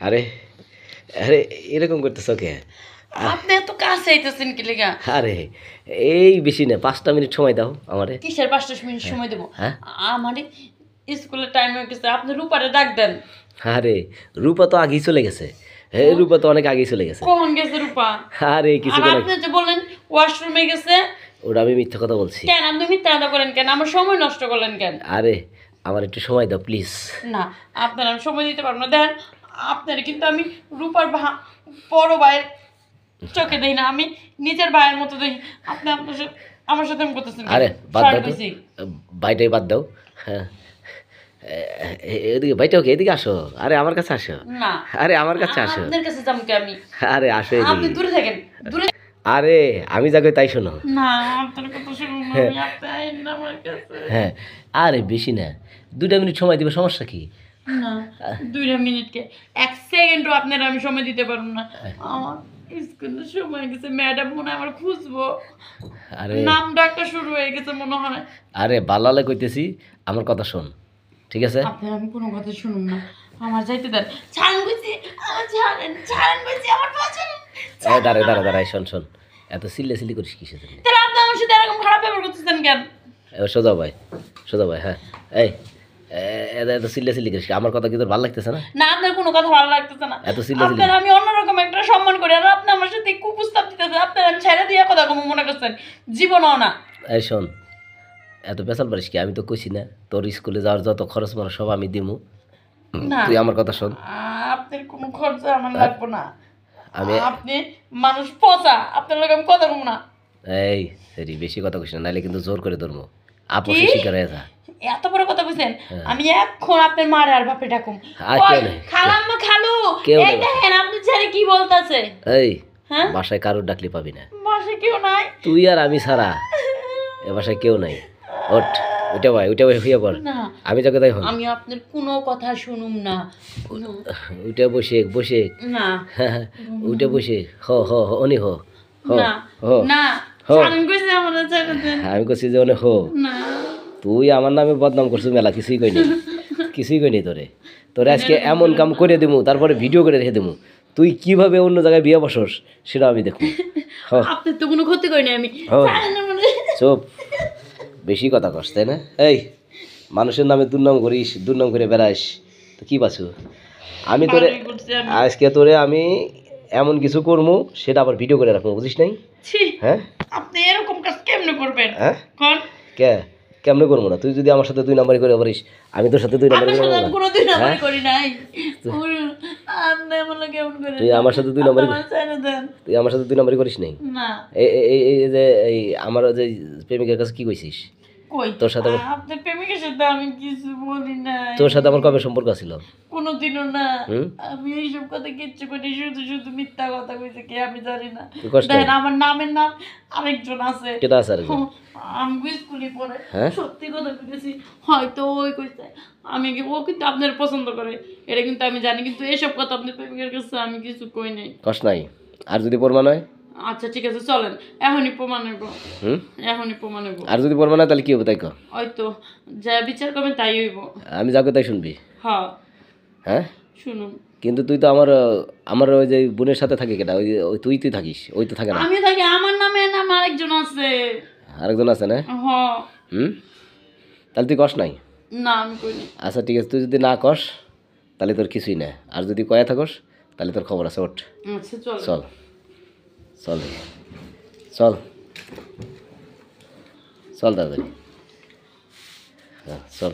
আরে আরে এরকম করতেছ কে? আপনি এত কাছে আইতেছেন কি লেগা? আরে এই বেশি না 5টা মিনিট সময় দাও আমারে। কিসের 5 মিনিট সময় দেবো? হ্যাঁ আমারে স্কুলের টাইম হয়ে গেছে, আপনি রূপারে ডাক দেন। আরে রূপা তো আগেই চলে গেছে। হ্যাঁ রূপা তো অনেক আগেই চলে গেছে। কখন গেছে রূপা? আরে আর কিছুক্ষণ আগে। আপনি যে বললেন ওয়াশরুমে গেছে, ওটা আমি মিথ্যা কথা বলছি। কেন আপনি মিথ্যা কথা বলেন কেন? আমার সময় নষ্ট করলেন কেন? আরে আমার একটু সময় দাও প্লিজ। না, আপনার আমি সময় দিতে পারবো না। দেখেন, আপনার কিন্তু আমি রূপার বড় ভাইয়ের চোখে দেই না, আমি নিজের ভাইয়ের মতো দেখি। আপনি আপনার সাথে আমার সাথে এমন করতেছেন কেন? আরে বাদ দাও তো, কইছি। বাইটাই বাদ দাও। হ্যাঁ এদিকে বাইটাও কি, এদিকে আসো। আরে আমার কাছে আসো। না, আরে আমার কাছে আসো। আপনার কাছে যামকে আমি। আরে আসো আপনি এদিকে। দূরে থাকেন, দূরে। আরে আমি যা কই তাই শোনো। না, আপনার কথা শুনুন না, আমি আপনি আইন না আমার কাছে। হ্যাঁ আরে বেশি না, 2টা মিনিট সময় দিবে, সমস্যা কি? না, 2 মিনিটকে 1 সেকেন্ডও আপনার আমি সময় দিতে পারবো না। আমার স্কুলের সময় গেছে, ম্যাডাম মনে হয় আমার খুঁজবো। আরে নাম ডাকটা শুরু হয়ে গেছে মনে হয়। আরে বালালে কইতেছি, আমার কথা শোন, ঠিক আছে? আপনার আমি কোনো কথা শুনুন না, আমার যাইতে দেন। ছাড়েন কইছি, আমার ছাড়েন, ছাড়েন কইছি, আমার পা ছাড়েন। দাঁড়াই শোন, এত সিল্লি করিস কিসের জন্য? তাহলে আপনি আমার সাথে এরকম খারাপ ব্যবহার করতেছেন কেন? এবার সোজা ভাই হ্যাঁ। এই এত সিল্লি করিস, আমার কথা কি তোর ভালো লাগতেছে না? না, আপনার কোনো কথা ভালো লাগতেছে না। এত সিল্লি আপনার আমি অন্যরকম একটা সম্মান করি, আর আপনি আমার সাথে কুপ্রস্তাব দিতেছেন। আপনার আমি ছেড়ে দিয়ে কথা কম মনে করছেন, জীবনও না। এই শোন, এত পেশাল পারিস কি? আমি তো কইছি না তোর স্কুলে যাওয়ার যত খরচ মারা সব আমি দিমু। না, তুই আমার কথা শোন। আপনার কোনো খরচা আমার লাগবে না। আমি আপনি মানুষ পচা, আপনার লোক আমি কথা কম না। এই সরি বেশি কথা কইস না, নাইলে কিন্তু জোর করে ধরবো। আপোষে কি? শিকার হয়ে যা। এত বড় কথা বুঝছেন? আমি এখন আপনার মারে আর বাপে ডাকুম। আর কেউ নেই। খালাম্মা, খালু, কেউ এই নেই। দেখেন আপনি ছেড়ে কি বলতাছে। এই হ্যাঁ, বাসায় কারোর ডাকলে পাবি না। বাসে কেউ নাই। তুই আর আমি ছাড়া এ বাসায় কেউ নাই। ওঠ, উঠে ভাই হইয়া পড়। না, আমি যাকে তাই হন। আমি আপনার কোনো কথা শুনুম না। উঠে বসে না, উঠে বসে অনি হ না, হ না, হ। ছাড়েন কইছে আমার ছেড়ে দেন। আমি কইছি যে অনে হ। না, তুই আমার নামে বদনাম করছিস মেলা, কিছুই কইনি তোরে আজকে এমন কাম করে দিমু, তারপরে ভিডিও করে রেখে দিমু। তুই কিভাবে অন্য জায়গায় বিয়ে বসস সেটা আমি দেখবো। আপনার তো কোনো ক্ষতি করিনি আমি। হ্যাঁ। ছাড়েন আমার। চুপ, বেশি কথা কস তাই না? এই মানুষের নামে দুর্নাম করিস, দুর্নাম করে বেড়াস, তো কি পাচ্ছু? আমি তোরে ভালোই করছি আমি। আজকে তোরে আমি এমন কিছু করবো, সেটা আবার ভিডিও করে রাখবো, বুঝিস নাই? ছি, হ্যাঁ আপনি এরকম কাজ কেমনে করবেন? হ্যাঁ কোন? কেমনে করবো না? তুই যদি আমার সাথে 2 নাম্বারি করে পারিস, আমি তোর সাথে 2 নাম্বারি আপনার করে সাথে পারবো আমি না? কোনোদিন আমার হ্যাঁ? করি নাই। আপনি এমন কেমন করে? তুই আমার সাথে 2 নাম্বারি আমার ছেড়ে দেন। তুই আমার সাথে 2 নাম্বারি করিস নাই? না, এই যে এই আমার যে প্রেমিকের কাছে কি কইছিস? কই? তোর সাথে আপনার প্রেমিকের সাথে আমি কিছু বলি নাই। তোর সাথে আমার কবে সম্পর্ক ছিল? কোনোদিনও না। হুম? আমি এইসব কথা কিচ্ছু করি, শুধু মিথ্যা কথা কইছে কি আমি জানি না। তুই কষ্ট দেখেন আমার নামের নাম আরেকজন আছে। কেটা আছে আরেকজন? আমি স্কুলে পড়ে হ্যাঁ? সত্যি কথা কইতেছি, হয়তো ওই কইছে আমি ও কিন্তু আপনার পছন্দ করে, এটা কিন্তু আমি জানি, কিন্তু এসব কথা আপনার প্রেমিকের কাছে আমি কিছু কই নাই। কষ্ট নাই? আর যদি প্রমাণ হয়? আচ্ছা ঠিক আছে, চলেন এখনই প্রমাণ হইব। হুম? এখনই প্রমাণ হইব। আর যদি প্রমাণ হয় তাহলে কি হবে তাই কর। হয়তো যা বিচার করবেন তাই হইব। আমি যাকে তাই শুনবি? হ্যাঁ, হ্যাঁ শুনুন। কিন্তু তুই তো আমার ওই যে বোনের সাথে থাকি কেটা, ওই তুই থাকিস, ওই তো থাকে না। আমি থাকি, আমার নামে নাম আরেকজন আছে। আরেকজন আছে না? হ্যাঁ। হুম? তাহলে তুই কস নাই? না, আমি কইনি। আচ্ছা ঠিক আছে, তুই যদি না কস তাহলে তোর কিছুই না, আর যদি কয়া থাকস তাহলে তোর খবর আছে। ওঠ, আচ্ছা চল। চল চল চল চল তাড়াতাড়ি। হ্যাঁ চল।